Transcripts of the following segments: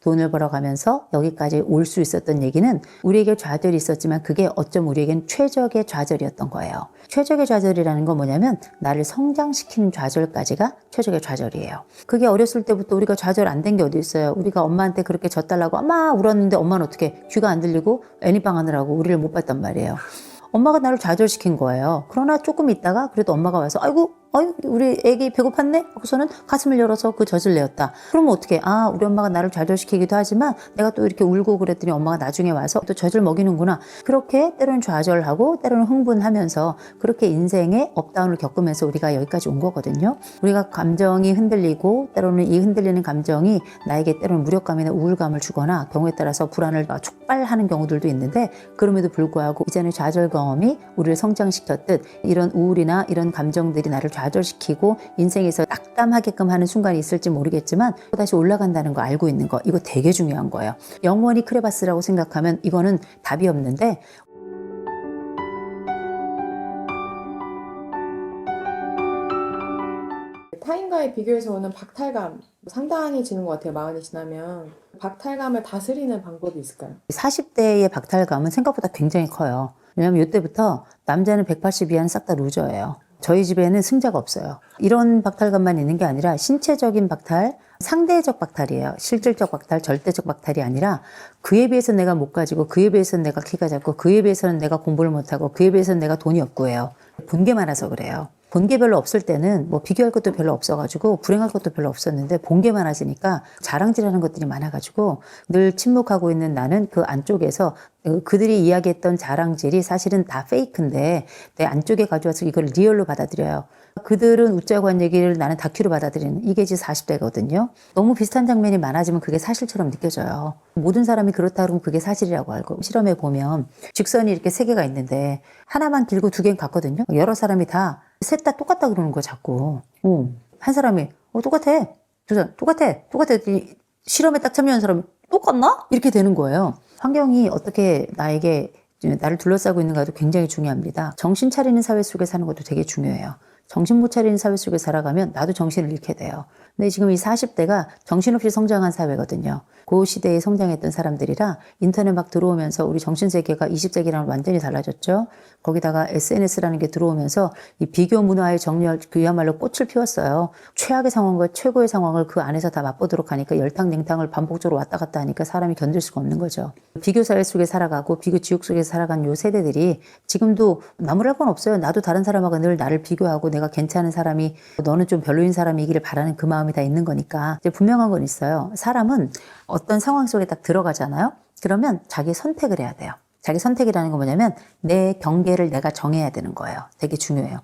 돈을 벌어가면서 여기까지 올 수 있었던 얘기는 우리에게 좌절이 있었지만 그게 어쩜 우리에겐 최적의 좌절이었던 거예요. 최적의 좌절이라는 건 뭐냐면 나를 성장시키는 좌절까지가 최적의 좌절이에요. 그게 어렸을 때부터 우리가 좌절 안 된 게 어디 있어요. 우리가 엄마한테 그렇게 져달라고 막 울었는데 엄마는 어떻게 귀가 안 들리고 애니빵 하느라고 우리를 못 봤단 말이에요. 엄마가 나를 좌절시킨 거예요. 그러나 조금 있다가 그래도 엄마가 와서 아이고 우리 애기 배고팠네? 하고서는 가슴을 열어서 그 젖을 내었다. 그러면 어떻게 우리 엄마가 나를 좌절시키기도 하지만 내가 또 이렇게 울고 그랬더니 엄마가 나중에 와서 또 젖을 먹이는구나. 그렇게 때로는 좌절하고 때로는 흥분하면서 그렇게 인생의 업다운을 겪으면서 우리가 여기까지 온 거거든요. 우리가 감정이 흔들리고 때로는 이 흔들리는 감정이 나에게 때로는 무력감이나 우울감을 주거나 경우에 따라서 불안을 촉발하는 경우들도 있는데 그럼에도 불구하고 이전의 좌절 경험이 우리를 성장시켰듯 이런 우울이나 이런 감정들이 나를 좌절시키고 인생에서 낙담하게끔 하는 순간이 있을지 모르겠지만 다시 올라간다는 거 알고 있는 거 이거 되게 중요한 거예요. 영원히 크레바스라고 생각하면 이거는 답이 없는데 타인과의 비교에서 오는 박탈감 상당히 지는 것 같아요. 마흔이 지나면. 박탈감을 다스리는 방법이 있을까요? 40대의 박탈감은 생각보다 굉장히 커요. 왜냐하면 이때부터 남자는 180 이하는 싹 다 루저예요. 저희 집에는 승자가 없어요. 이런 박탈감만 있는 게 아니라 신체적인 박탈, 상대적 박탈이에요. 실질적 박탈, 절대적 박탈이 아니라 그에 비해서 내가 못 가지고 그에 비해서는 내가 키가 작고 그에 비해서는 내가 공부를 못하고 그에 비해서는 내가 돈이 없고 해요. 본 게 많아서 그래요. 본 게 별로 없을 때는 뭐 비교할 것도 별로 없어가지고 불행할 것도 별로 없었는데 본 게 많아지니까 자랑질하는 것들이 많아가지고 늘 침묵하고 있는 나는 그 안쪽에서 그들이 이야기했던 자랑질이 사실은 다 페이크인데 내 안쪽에 가져와서 이걸 리얼로 받아들여요. 그들은 웃자고 한 얘기를 나는 다큐로 받아들이는 이게 이제 40대거든요. 너무 비슷한 장면이 많아지면 그게 사실처럼 느껴져요. 모든 사람이 그렇다 그러면 그게 사실이라고 알고 실험해 보면 직선이 이렇게 세 개가 있는데 하나만 길고 두 개는 같거든요. 여러 사람이 다 셋 다 똑같다 그러는 거 자꾸. 한 사람이 똑같아. 두 사람 똑같아. 실험에 딱 참여한 사람이 똑같나? 이렇게 되는 거예요. 환경이 어떻게 나를 둘러싸고 있는가도 굉장히 중요합니다. 정신 차리는 사회 속에 사는 것도 되게 중요해요. 정신 못 차리는 사회 속에 살아가면 나도 정신을 잃게 돼요. 근데 지금 이 40대가 정신없이 성장한 사회거든요. 그 시대에 성장했던 사람들이라 인터넷 막 들어오면서 우리 정신세계가 20세기랑 완전히 달라졌죠. 거기다가 SNS라는 게 들어오면서 이 비교 문화의 정렬 그야말로 꽃을 피웠어요. 최악의 상황과 최고의 상황을 그 안에서 다 맛보도록 하니까 열탕 냉탕을 반복적으로 왔다 갔다 하니까 사람이 견딜 수가 없는 거죠. 비교 사회 속에 살아가고 비교 지옥 속에 살아간 요 세대들이 지금도 나무랄 건 없어요. 나도 다른 사람하고 늘 나를 비교하고 내가 괜찮은 사람이 너는 좀 별로인 사람이기를 바라는 그 마음이 다 있는 거니까 이제 분명한 건 있어요. 사람은 어떤 상황 속에 딱 들어가잖아요. 그러면 자기 선택을 해야 돼요. 자기 선택이라는 건 뭐냐면 내 경계를 내가 정해야 되는 거예요. 되게 중요해요.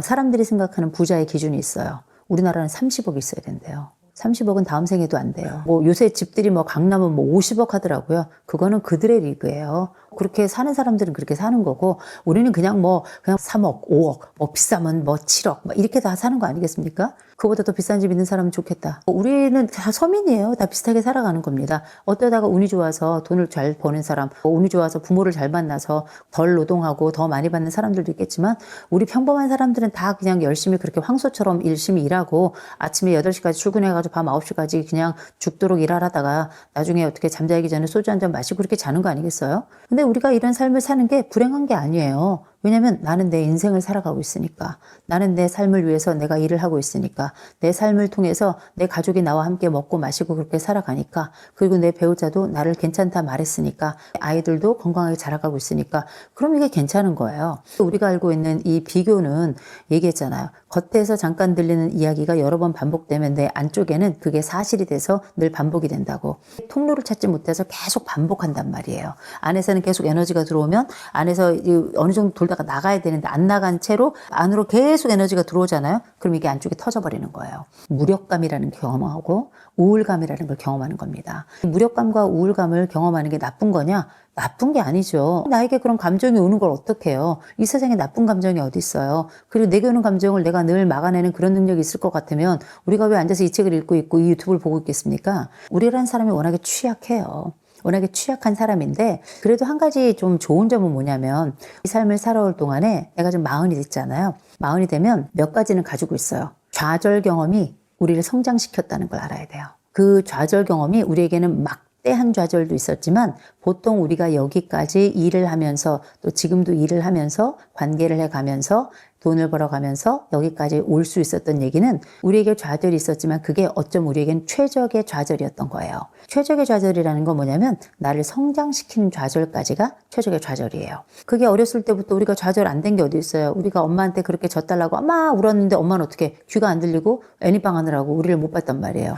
사람들이 생각하는 부자의 기준이 있어요. 우리나라는 30억 있어야 된대요. 30억은 다음 생에도 안 돼요. 요새 집들이 강남은 50억 하더라고요. 그거는 그들의 리그예요. 그렇게 사는 사람들은 그렇게 사는 거고 우리는 그냥 3억, 5억, 비싸면 7억 이렇게 다 사는 거 아니겠습니까? 그보다 더 비싼 집 있는 사람은 좋겠다. 우리는 다 서민이에요. 다 비슷하게 살아가는 겁니다. 어쩌다가 운이 좋아서 돈을 잘 버는 사람, 운이 좋아서 부모를 잘 만나서 덜 노동하고 더 많이 받는 사람들도 있겠지만 우리 평범한 사람들은 다 그냥 열심히 그렇게 황소처럼 열심히 일하고 아침에 8시까지 출근해가지고 밤 9시까지 그냥 죽도록 일하다가 나중에 어떻게 잠자기 전에 소주 한 잔 마시고 그렇게 자는 거 아니겠어요? 근데 우리가 이런 삶을 사는 게 불행한 게 아니에요. 왜냐면 나는 내 인생을 살아가고 있으니까. 나는 내 삶을 위해서 내가 일을 하고 있으니까. 내 삶을 통해서 내 가족이 나와 함께 먹고 마시고 그렇게 살아가니까. 그리고 내 배우자도 나를 괜찮다 말했으니까. 아이들도 건강하게 자라가고 있으니까. 그럼 이게 괜찮은 거예요. 우리가 알고 있는 이 비교는 얘기했잖아요. 겉에서 잠깐 들리는 이야기가 여러 번 반복되면 내 안쪽에는 그게 사실이 돼서 늘 반복이 된다고. 통로를 찾지 못해서 계속 반복한단 말이에요. 안에서는 계속 에너지가 들어오면 안에서 어느 정도 돌다가 나가야 되는데 안 나간 채로 안으로 계속 에너지가 들어오잖아요. 그럼 이게 안쪽에 터져버리는 거예요. 무력감이라는 걸 경험하고 우울감이라는 걸 경험하는 겁니다. 무력감과 우울감을 경험하는 게 나쁜 거냐? 나쁜 게 아니죠. 나에게 그런 감정이 오는 걸 어떻게 해요? 이 세상에 나쁜 감정이 어디 있어요? 그리고 내게 오는 감정을 내가 늘 막아내는 그런 능력이 있을 것 같으면 우리가 왜 앉아서 이 책을 읽고 있고 이 유튜브를 보고 있겠습니까? 우리라는 사람이 워낙에 취약해요. 워낙에 취약한 사람인데 그래도 한 가지 좀 좋은 점은 뭐냐면 이 삶을 살아올 동안에 내가 좀 마흔이 됐잖아요. 마흔이 되면 몇 가지는 가지고 있어요. 좌절 경험이 우리를 성장시켰다는 걸 알아야 돼요. 그 좌절 경험이 우리에게는 막대한 좌절도 있었지만 보통 우리가 여기까지 일을 하면서 또 지금도 일을 하면서 관계를 해가면서 돈을 벌어가면서 여기까지 올 수 있었던 얘기는 우리에게 좌절이 있었지만 그게 어쩜 우리에겐 최적의 좌절이었던 거예요. 최적의 좌절이라는 건 뭐냐면 나를 성장시키는 좌절까지가 최적의 좌절이에요. 그게 어렸을 때부터 우리가 좌절 안 된 게 어디 있어요. 우리가 엄마한테 그렇게 져달라고 막 울었는데 엄마는 어떻게 귀가 안 들리고 애니빵 하느라고 우리를 못 봤단 말이에요.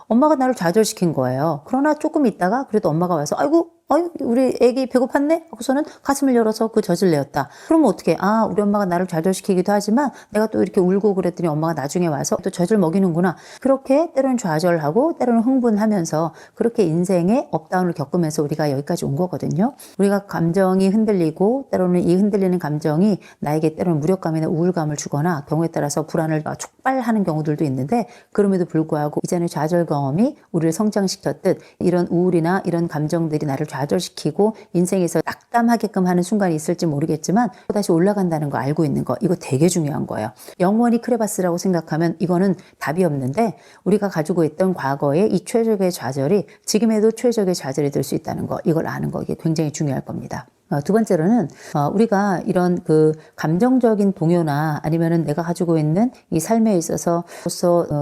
엄마가 나를 좌절시킨 거예요. 그러나 조금 있다가 그래도 엄마가 와서 아이고 우리 애기 배고팠네? 하고서는 가슴을 열어서 그 젖을 내었다. 그러면 어떻게? 우리 엄마가 나를 좌절시키기도 하지만 내가 또 이렇게 울고 그랬더니 엄마가 나중에 와서 또 젖을 먹이는구나. 그렇게 때로는 좌절하고 때로는 흥분하면서 그렇게 인생의 업다운을 겪으면서 우리가 여기까지 온 거거든요. 우리가 감정이 흔들리고 때로는 이 흔들리는 감정이 나에게 때로는 무력감이나 우울감을 주거나 경우에 따라서 불안을 촉발하는 경우들도 있는데 그럼에도 불구하고 이전의 좌절 경험이 우리를 성장시켰듯 이런 우울이나 이런 감정들이 나를 좌절시키고 인생에서 낙담하게끔 하는 순간이 있을지 모르겠지만 다시 올라간다는 거 알고 있는 거 이거 되게 중요한 거예요. 영원히 크레바스라고 생각하면 이거는 답이 없는데 우리가 가지고 있던 과거의 이 최적의 좌절이 지금에도 최적의 좌절이 될 수 있다는 거 이걸 아는 거 이게 굉장히 중요할 겁니다. 두 번째로는 우리가 이런 그 감정적인 동요나 아니면은 내가 가지고 있는 이 삶에 있어서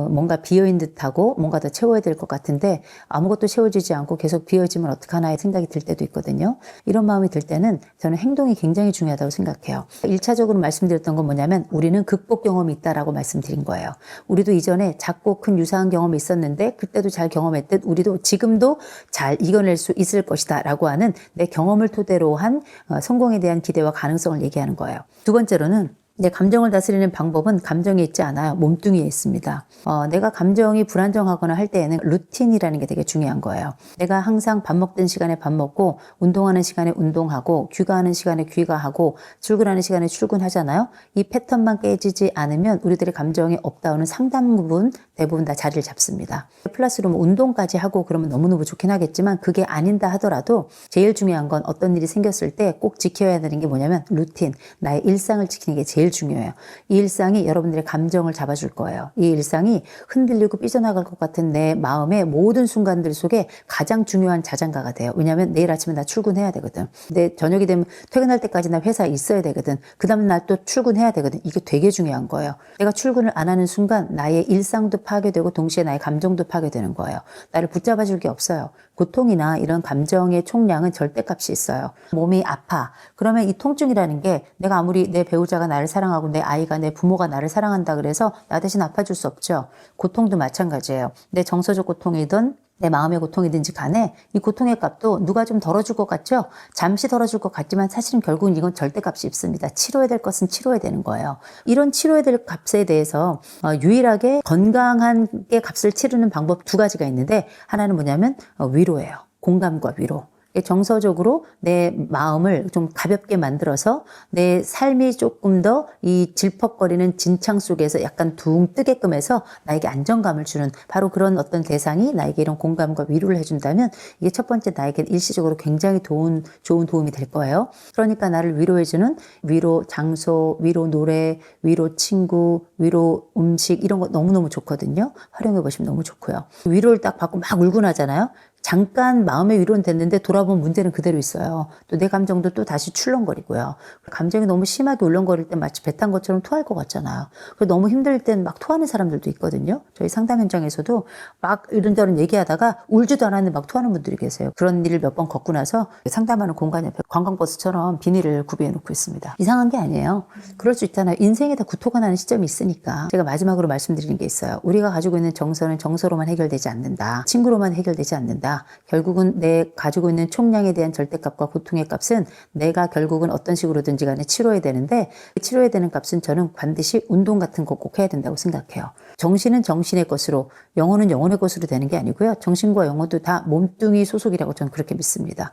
뭔가 비어있는 듯하고 뭔가 더 채워야 될 것 같은데 아무것도 채워지지 않고 계속 비어지면 어떡하나의 생각이 들 때도 있거든요. 이런 마음이 들 때는 저는 행동이 굉장히 중요하다고 생각해요. 1차적으로 말씀드렸던 건 뭐냐면 우리는 극복 경험이 있다라고 말씀드린 거예요. 우리도 이전에 작고 큰 유사한 경험이 있었는데 그때도 잘 경험했듯 우리도 지금도 잘 이겨낼 수 있을 것이다 라고 하는 내 경험을 토대로 한 성공에 대한 기대와 가능성을 얘기하는 거예요. 두 번째로는 내 감정을 다스리는 방법은 감정에 있지 않아요. 몸뚱이에 있습니다. 내가 감정이 불안정하거나 할 때에는 루틴이라는 게 되게 중요한 거예요. 내가 항상 밥 먹던 시간에 밥 먹고 운동하는 시간에 운동하고 귀가하는 시간에 귀가하고 출근하는 시간에 출근하잖아요. 이 패턴만 깨지지 않으면 우리들의 감정의 업다운은 상당 부분 대부분 다 자리를 잡습니다. 플러스로 뭐 운동까지 하고 그러면 너무너무 좋긴 하겠지만 그게 아닌다 하더라도 제일 중요한 건 어떤 일이 생겼을 때 꼭 지켜야 되는 게 뭐냐면 루틴, 나의 일상을 지키는 게 제일 중요해요. 이 일상이 여러분들의 감정을 잡아줄 거예요. 이 일상이 흔들리고 삐져나갈 것 같은 내 마음의 모든 순간들 속에 가장 중요한 자장가가 돼요. 왜냐하면 내일 아침에 나 출근해야 되거든. 근데 저녁이 되면 퇴근할 때까지 나 회사에 있어야 되거든. 그 다음 날 또 출근해야 되거든. 이게 되게 중요한 거예요. 내가 출근을 안 하는 순간 나의 일상도 파괴되고 동시에 나의 감정도 파괴되는 거예요. 나를 붙잡아줄 게 없어요. 고통이나 이런 감정의 총량은 절대값이 있어요. 몸이 아파. 그러면 이 통증이라는 게 내가 아무리 내 배우자가 나를 사랑하고 내 아이가 내 부모가 나를 사랑한다 그래서 나 대신 아파줄 수 없죠. 고통도 마찬가지예요. 내 정서적 고통이든 내 마음의 고통이든지 간에 이 고통의 값도 누가 좀 덜어줄 것 같죠? 잠시 덜어줄 것 같지만 사실은 결국은 이건 절대값이 있습니다. 치료해야 될 것은 치료해야 되는 거예요. 이런 치료해야 될 값에 대해서 유일하게 건강한 게 값을 치르는 방법 두 가지가 있는데 하나는 뭐냐면 위로예요. 공감과 위로. 정서적으로 내 마음을 좀 가볍게 만들어서 내 삶이 조금 더 이 질퍽거리는 진창 속에서 약간 둥 뜨게끔 해서 나에게 안정감을 주는 바로 그런 어떤 대상이 나에게 이런 공감과 위로를 해준다면 이게 첫 번째 나에게 일시적으로 굉장히 좋은 도움이 될 거예요. 그러니까 나를 위로해주는 위로 장소, 위로 노래, 위로 친구, 위로 음식 이런 거 너무너무 좋거든요. 활용해 보시면 너무 좋고요. 위로를 딱 받고 막 울고 나잖아요. 잠깐 마음의 위로는 됐는데 돌아보면 문제는 그대로 있어요. 또 내 감정도 또 다시 출렁거리고요. 감정이 너무 심하게 울렁거릴 때 마치 배 탄 것처럼 토할 것 같잖아요. 그래서 너무 힘들 땐 막 토하는 사람들도 있거든요. 저희 상담 현장에서도 막 이런저런 얘기하다가 울지도 않았는데 막 토하는 분들이 계세요. 그런 일을 몇 번 겪고 나서 상담하는 공간 옆에 관광버스처럼 비닐을 구비해 놓고 있습니다. 이상한 게 아니에요. 그럴 수 있잖아요. 인생에 다 구토가 나는 시점이 있으니까. 제가 마지막으로 말씀드리는 게 있어요. 우리가 가지고 있는 정서는 정서로만 해결되지 않는다. 친구로만 해결되지 않는다. 결국은 내 가지고 있는 총량에 대한 절대값과 고통의 값은 내가 결국은 어떤 식으로든지 간에 치러야 되는데 그 치러야 되는 값은 저는 반드시 운동 같은 거 꼭 해야 된다고 생각해요. 정신은 정신의 것으로 영혼은 영혼의 것으로 되는 게 아니고요. 정신과 영혼도 다 몸뚱이 소속이라고 저는 그렇게 믿습니다.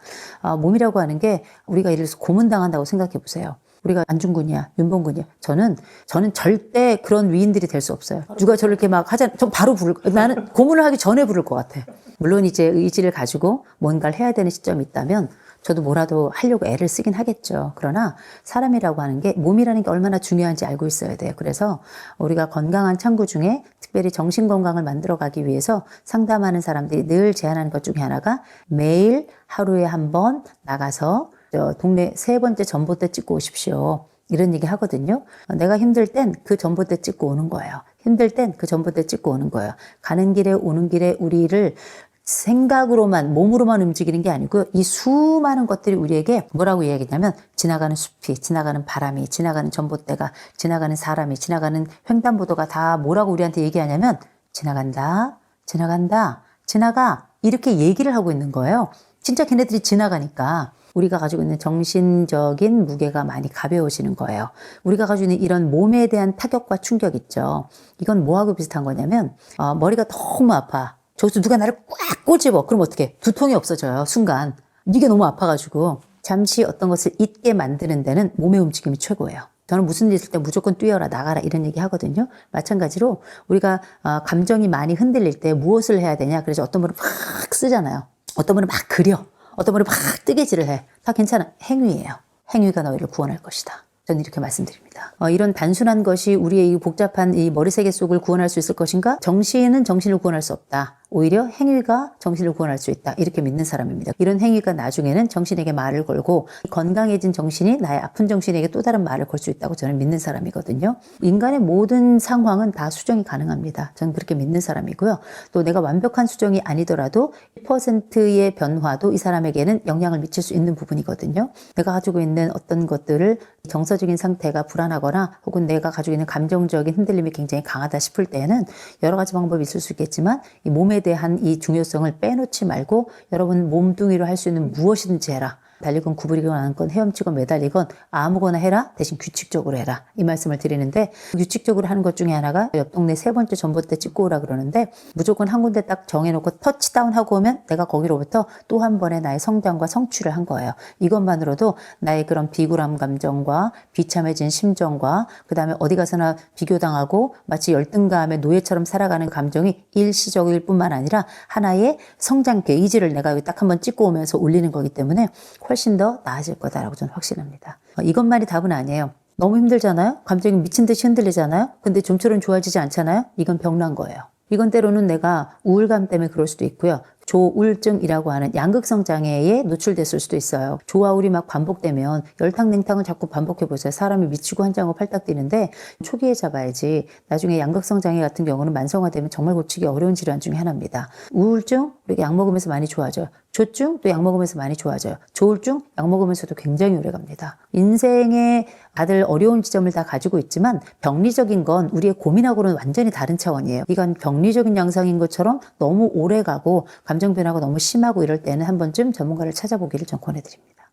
몸이라고 하는 게 우리가 예를 들어서 고문당한다고 생각해 보세요. 우리가 안중근이야, 윤봉근이야. 저는 절대 그런 위인들이 될 수 없어요. 누가 저를 이렇게 막 하잖아요. 전 바로 나는 고문을 하기 전에 부를 것 같아. 물론 이제 의지를 가지고 뭔가를 해야 되는 시점이 있다면 저도 뭐라도 하려고 애를 쓰긴 하겠죠. 그러나 사람이라고 하는 게 몸이라는 게 얼마나 중요한지 알고 있어야 돼요. 그래서 우리가 건강한 창구 중에 특별히 정신건강을 만들어가기 위해서 상담하는 사람들이 늘 제안하는 것 중에 하나가 매일 하루에 한 번 나가서 동네 3번째 전봇대 찍고 오십시오. 이런 얘기 하거든요. 내가 힘들 땐 그 전봇대 찍고 오는 거예요. 힘들 땐 그 전봇대 찍고 오는 거예요. 가는 길에 오는 길에 우리를 생각으로만, 몸으로만 움직이는 게 아니고요. 이 수많은 것들이 우리에게 뭐라고 이야기냐면 지나가는 숲이, 지나가는 바람이, 지나가는 전봇대가, 지나가는 사람이, 지나가는 횡단보도가 다 뭐라고 우리한테 얘기하냐면 지나간다, 지나간다, 지나가 이렇게 얘기를 하고 있는 거예요. 진짜 걔네들이 지나가니까 우리가 가지고 있는 정신적인 무게가 많이 가벼워지는 거예요. 우리가 가지고 있는 이런 몸에 대한 타격과 충격 있죠. 이건 뭐하고 비슷한 거냐면 머리가 너무 아파. 저기서 누가 나를 꽉 꼬집어. 그럼 어떡해? 두통이 없어져요. 순간. 이게 너무 아파가지고 잠시 어떤 것을 잊게 만드는 데는 몸의 움직임이 최고예요. 저는 무슨 일 있을 때 무조건 뛰어라, 나가라 이런 얘기 하거든요. 마찬가지로 우리가 감정이 많이 흔들릴 때 무엇을 해야 되냐. 그래서 어떤 분은 막 쓰잖아요. 어떤 분은 막 그려. 어떤 분은 막 뜨개질을 해. 다 괜찮아. 행위예요. 행위가 너희를 구원할 것이다. 저는 이렇게 말씀드립니다. 이런 단순한 것이 우리의 이 복잡한 이 머리세계 속을 구원할 수 있을 것인가? 정신은 정신을 구원할 수 없다. 오히려 행위가 정신을 구원할 수 있다. 이렇게 믿는 사람입니다. 이런 행위가 나중에는 정신에게 말을 걸고 건강해진 정신이 나의 아픈 정신에게 또 다른 말을 걸 수 있다고 저는 믿는 사람이거든요. 인간의 모든 상황은 다 수정이 가능합니다. 저는 그렇게 믿는 사람이고요. 또 내가 완벽한 수정이 아니더라도 1%의 변화도 이 사람에게는 영향을 미칠 수 있는 부분이거든요. 내가 가지고 있는 어떤 것들을 정서적인 상태가 불안하거나 혹은 내가 가지고 있는 감정적인 흔들림이 굉장히 강하다 싶을 때에는 여러 가지 방법이 있을 수 있겠지만 이 몸에 대한 이 중요성을 빼놓지 말고 여러분 몸뚱이로 할 수 있는 무엇이든지 해라. 달리건 구부리건 앉건 헤엄치건 매달리건 아무거나 해라. 대신 규칙적으로 해라. 이 말씀을 드리는데 규칙적으로 하는 것 중에 하나가 옆 동네 3번째 전봇대 찍고 오라 그러는데 무조건 한 군데 딱 정해놓고 터치다운 하고 오면 내가 거기로부터 또 한 번의 나의 성장과 성취를 한 거예요. 이것만으로도 나의 그런 비굴함 감정과 비참해진 심정과 그 다음에 어디 가서나 비교당하고 마치 열등감의 노예처럼 살아가는 감정이 일시적일 뿐만 아니라 하나의 성장 게이지를 내가 여기 딱 한번 찍고 오면서 올리는 거기 때문에 훨씬 더 나아질 거다라고 저는 확신합니다. 이것만이 답은 아니에요. 너무 힘들잖아요? 감정이 미친 듯이 흔들리잖아요? 근데 좀처럼 좋아지지 않잖아요? 이건 병난 거예요. 이건 때로는 내가 우울감 때문에 그럴 수도 있고요. 조울증이라고 하는 양극성 장애에 노출됐을 수도 있어요. 조화울이 막 반복되면 열탕냉탕을 자꾸 반복해보세요. 사람이 미치고 환장하고 팔딱 뛰는데 초기에 잡아야지. 나중에 양극성 장애 같은 경우는 만성화되면 정말 고치기 어려운 질환 중에 하나입니다. 우울증, 이렇게 약 먹으면서 많이 좋아져요. 조증, 또 약 먹으면서 많이 좋아져요. 조울증, 약 먹으면서도 굉장히 오래 갑니다. 인생에 다들 어려운 지점을 다 가지고 있지만 병리적인 건 우리의 고민하고는 완전히 다른 차원이에요. 이건 병리적인 양상인 것처럼 너무 오래 가고 감정 변화가 너무 심하고 이럴 때는 한 번쯤 전문가를 찾아보기를 전 권해드립니다.